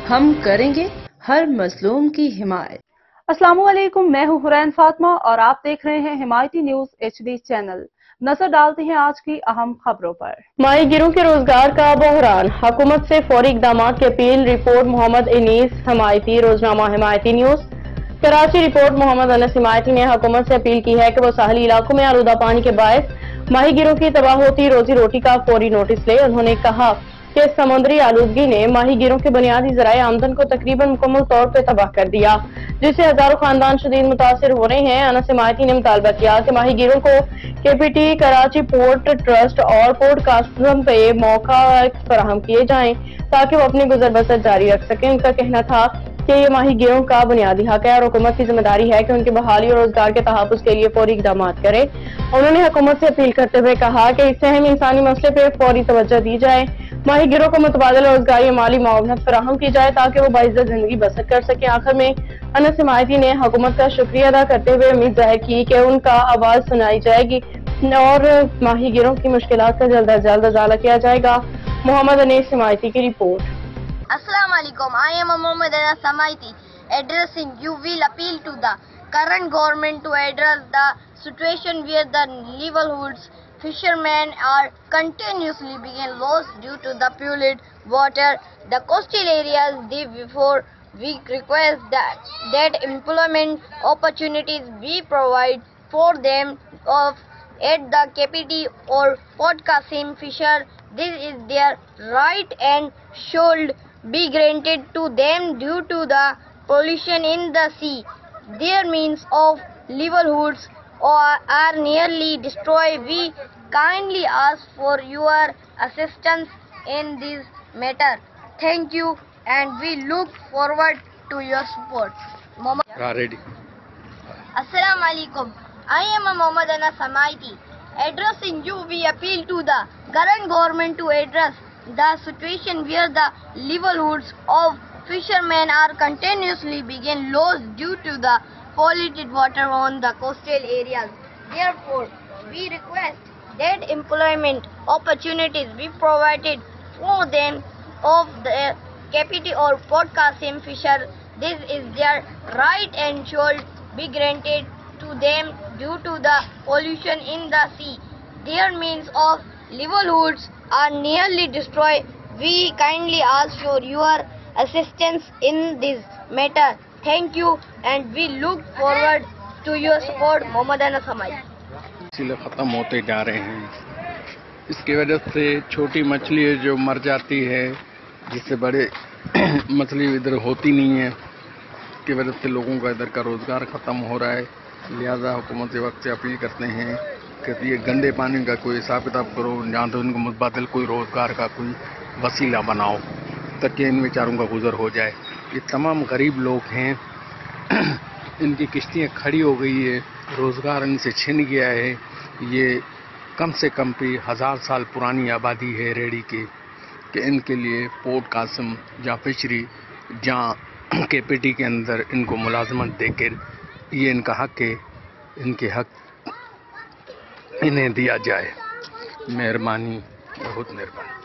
ہم کریں گے ہر مظلوم کی حمایت۔ السلام علیکم، میں ہوں حرین فاطمہ اور آپ دیکھ رہے ہیں حمایتی نیوز HD چینل۔ نظر ڈالتے ہیں آج کی اہم خبروں پر۔ ماہی گیروں کے روزگار کا بحران، حکومت سے فوری اقدامات کی اپیل۔ رپورٹ محمد انیس حمایتی، روزنامہ حمایتی نیوز۔ کراچی۔ رپورٹ محمد انس حمایتی نے حکومت سے اپیل کی ہے کہ وہ ساحلی علاقوں میں آلودہ پانی کے باعث ماہی گیروں کی تباہ ہوتی روزی روٹی کا فوری نوٹس لے۔ انہوں نے کہا کہ سمندری آلودگی نے ماہی گیروں کے بنیادی ذرائع آمدن کو تقریباً مکمل طور پہ تباہ کر دیا، جس سے ہزاروں خاندان شدید متاثر ہو رہے ہیں۔ انس حمایتی نے مطالبہ کیا کہ ماہی گیروں کو KPT کراچی پورٹ ٹرسٹ اور پورٹ کاسٹم پہ موقع فراہم کیے جائیں تاکہ وہ اپنی گزر بسر جاری رکھ سکیں۔ ان کا کہنا تھا کہ یہ ماہی گیروں کا بنیادی حق ہے اور حکومت کی ذمہ داری ہے کہ ان کی بحالی اور روزگار کے تحفظ کے لیے فوری اقدامات کرے۔ انہوں نے حکومت سے اپیل کرتے ہوئے کہا کہ اس اہم انسانی مسئلے پہ فوری توجہ دی جائے، ماہی گیروں کو متبادل روزگاری اور مالی معاونت فراہم کی جائے تاکہ وہ باعزت زندگی بسر کر سکیں۔ آخر میں انس حمایتی نے حکومت کا شکریہ ادا کرتے ہوئے امید ظاہر کی کہ ان کا آواز سنائی جائے گی اور ماہی گیروں کی مشکلات کا جلد از جلد ازالہ کیا جائے گا۔ محمد انیس حمایتی کی report. Assalamu alaikum. I am Muhammad Anas Samaiti. Addressing you will appeal to the current government to address the situation where the livelihoods fishermen are continuously being lost due to the polluted water. The coastal areas, therefore, we request that employment opportunities be provided for them at the KPT or Port Qasim Fisher. This is their right and should be granted to them due to the pollution in the sea. Their means of livelihoods are nearly destroyed. We kindly ask for your assistance in this matter. Thank you and we look forward to your support. Ready. Assalamu alaikum. I am Muhammad Anas Samaiti. Addressing you, we appeal to the current government to address the situation where the livelihoods of fishermen are continuously being lost due to the polluted water on the coastal areas. Therefore, we request that employment opportunities be provided for them of the KPT or Port Qasim Fisher. This is their right and should be granted to them due to the pollution in the sea. Their means of livelihoods are nearly destroyed. We kindly ask for your assistance in this matter. Thank you and we look forward to your support. Muhammad Anas Samaiti. سلسلے ختم ہوتے جا رہے ہیں، اس کی وجہ سے چھوٹی مچھلی جو مر جاتی ہے، جس سے بڑے مچھلی ادھر ہوتی نہیں ہے، اس کی وجہ سے لوگوں کا ادھر کا روزگار ختم ہو رہا ہے۔ لہذا حکومت سے وقت سے اپیل کرتے ہیں کہ یہ گندے پانی کا کوئی حساب کتاب کرو، جہاں تو ان کو متبادل کوئی روزگار کا کوئی وسیلہ بناؤ تاکہ ان بیچاروں کا گزر ہو جائے۔ یہ تمام غریب لوگ ہیں، ان کی کشتیاں کھڑی ہو گئی ہے، روزگار ان سے چھن گیا ہے۔ یہ کم سے کم بھی 1000 سال پرانی آبادی ہے ریڑی کی، کہ ان کے لیے پورٹ قاسم یا فشری جہاں KPT کے اندر ان کو ملازمت دے کر یہ ان کا حق ہے، ان کے حق انہیں دیا جائے۔ مہربانی، بہت مہربانی۔